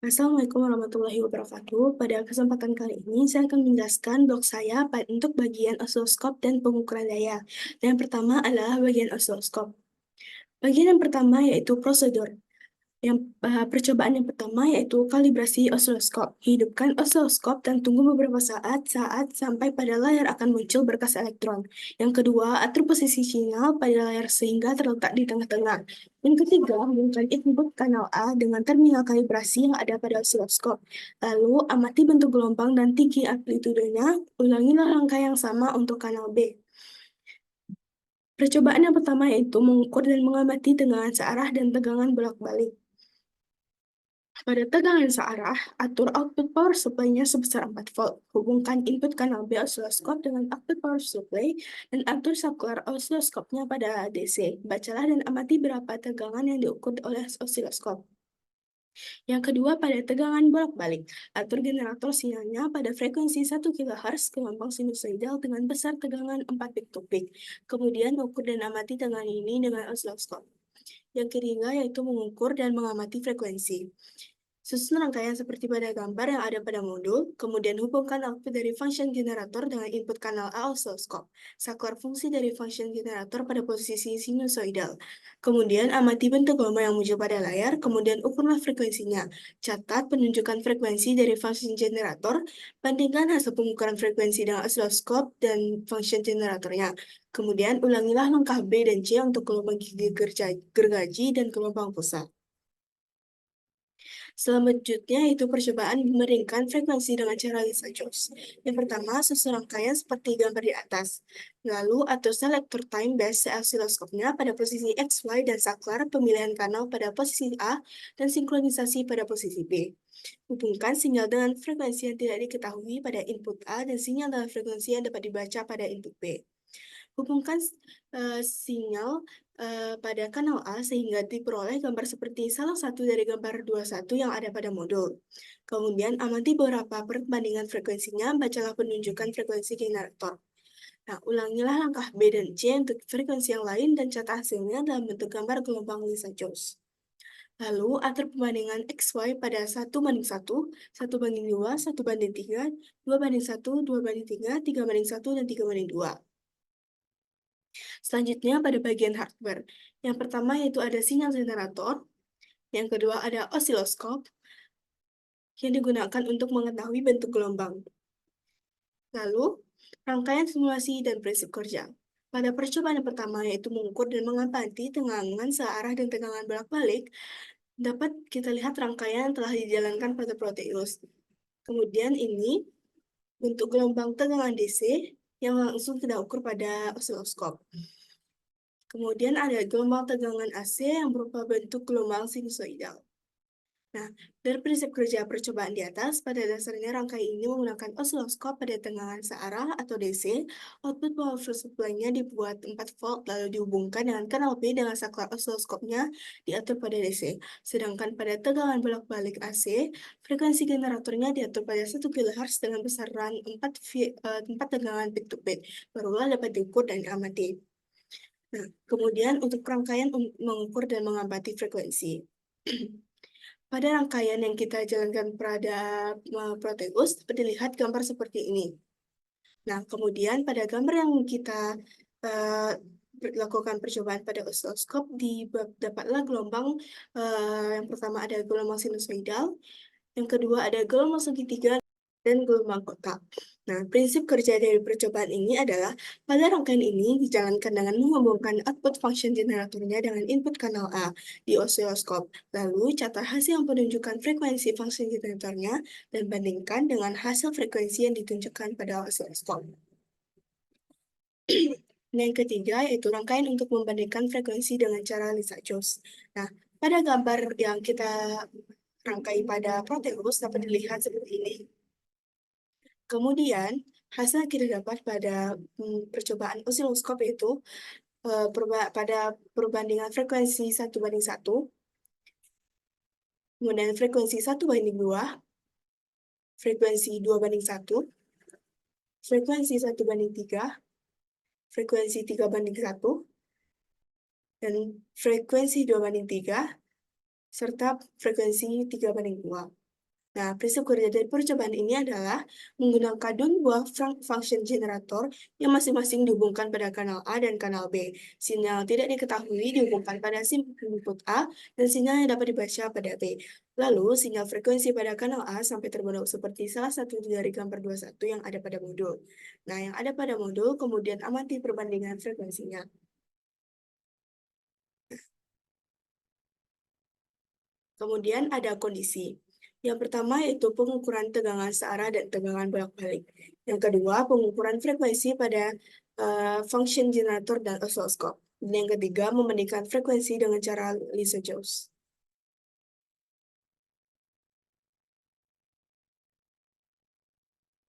Assalamualaikum warahmatullahi wabarakatuh. Pada kesempatan kali ini, saya akan menjelaskan blog saya untuk bagian osiloskop dan pengukuran daya. Yang pertama adalah bagian osiloskop. Bagian yang pertama yaitu prosedur. Percobaan yang pertama yaitu kalibrasi osiloskop. Hidupkan osiloskop dan tunggu beberapa saat sampai pada layar akan muncul berkas elektron. Yang kedua, atur posisi sinyal pada layar sehingga terletak di tengah-tengah. Yang ketiga, hubungkan input kanal A dengan terminal kalibrasi yang ada pada osiloskop. Lalu, amati bentuk gelombang dan tinggi amplitudenya. Ulangilah langkah yang sama untuk kanal B. Percobaan yang pertama yaitu mengukur dan mengamati tegangan searah dan tegangan bolak-balik. Pada tegangan searah, atur output power supply-nya sebesar 4 volt. Hubungkan input kanal B osiloskop dengan output power supply dan atur saklar osiloskopnya pada DC. Bacalah dan amati berapa tegangan yang diukur oleh osiloskop. Yang kedua, pada tegangan bolak-balik, atur generator sinyalnya pada frekuensi 1 kHz gelombang sinusoidal dengan besar tegangan 4 peak to peak. Kemudian, ukur dan amati tegangan ini dengan osiloskop. Yang ketiga, yaitu mengukur dan mengamati frekuensi. Susun rangkaian seperti pada gambar yang ada pada modul, kemudian hubungkan output dari function generator dengan input kanal A osiloskop. Saklar fungsi dari function generator pada posisi sinusoidal. Kemudian amati bentuk gelombang yang muncul pada layar, kemudian ukurlah frekuensinya. Catat penunjukan frekuensi dari function generator, bandingkan hasil pengukuran frekuensi dengan osiloskop dan function generatornya. Kemudian ulangilah langkah B dan C untuk gelombang gergaji dan gelombang pusat. Selanjutnya itu percobaan meringkan frekuensi dengan cara Lisa-Jones. Yang pertama, susun rangkaian seperti gambar di atas. Lalu, atur selector time base osiloskopnya pada posisi X, Y, dan saklar pemilihan kanal pada posisi A dan sinkronisasi pada posisi B. Hubungkan sinyal dengan frekuensi yang tidak diketahui pada input A dan sinyal dengan frekuensi yang dapat dibaca pada input B. Hubungkan sinyal pada kanal A sehingga diperoleh gambar seperti salah satu dari gambar 21 yang ada pada modul. Kemudian amati beberapa perbandingan frekuensinya, bacalah penunjukan frekuensi generator. Nah, ulangilah langkah B dan C untuk frekuensi yang lain dan catat hasilnya dalam bentuk gambar gelombang Lisa-Jones. Lalu, atur perbandingan XY pada 1:1, 1:2, 1:3, 2:1, 2:3, 3:1, dan 3:2. Selanjutnya pada bagian hardware. Yang pertama yaitu ada sinyal generator, yang kedua ada osiloskop yang digunakan untuk mengetahui bentuk gelombang. Lalu, rangkaian simulasi dan prinsip kerja. Pada percobaan yang pertama yaitu mengukur dan mengamati tegangan searah dan tegangan bolak-balik, dapat kita lihat rangkaian telah dijalankan pada Proteus. Kemudian ini bentuk gelombang tegangan DC yang langsung kita ukur pada osiloskop. Kemudian ada gelombang tegangan AC yang berupa bentuk gelombang sinusoidal. Nah, dari prinsip kerja percobaan di atas, pada dasarnya rangkaian ini menggunakan osiloskop pada tegangan searah atau DC, output power supply-nya dibuat 4 volt lalu dihubungkan dengan kanal B dengan saklar osiloskopnya diatur pada DC. Sedangkan pada tegangan bolak-balik AC, frekuensi generatornya diatur pada 1 kHz dengan besaran 4 tegangan peak to peak, barulah dapat diukur dan diamati. Nah, kemudian untuk rangkaian mengukur dan mengamati frekuensi. Pada rangkaian yang kita jalankan pada Proteus, dapat dilihat gambar seperti ini. Nah, kemudian pada gambar yang kita lakukan percobaan pada osiloskop, dapatlah gelombang yang pertama ada gelombang sinusoidal, yang kedua ada gelombang segitiga, dan gelombang kotak. Nah, prinsip kerja dari percobaan ini adalah pada rangkaian ini dijalankan dengan menghubungkan output function generatornya dengan input kanal A di osiloskop. Lalu, catat hasil penunjukan frekuensi function generatornya dan bandingkan dengan hasil frekuensi yang ditunjukkan pada osiloskop. Yang ketiga, yaitu rangkaian untuk membandingkan frekuensi dengan cara Lisa-Jones. Nah, pada gambar yang kita rangkai pada Proteus dapat dilihat seperti ini. Kemudian, hasil yang kita dapat pada percobaan osiloskop itu pada perbandingan frekuensi 1:1, kemudian frekuensi 1:2, frekuensi 2:1, frekuensi 1:3, frekuensi 3:1, dan frekuensi 2:3, serta frekuensi 3:2. Nah, prinsip kerja dari percobaan ini adalah menggunakan dua buah function generator yang masing-masing dihubungkan pada kanal A dan kanal B. Sinyal tidak diketahui dihubungkan pada SIM input A dan sinyal yang dapat dibaca pada B. Lalu, sinyal frekuensi pada kanal A sampai terbentuk seperti salah satu dari gambar 21 yang ada pada modul. Nah, yang ada pada modul kemudian amati perbandingan frekuensinya. Kemudian ada kondisi. Yang pertama yaitu pengukuran tegangan searah dan tegangan bolak-balik. Yang kedua, pengukuran frekuensi pada function generator dan oscilloscope. Dan yang ketiga, membandingkan frekuensi dengan cara Lisa-Jones.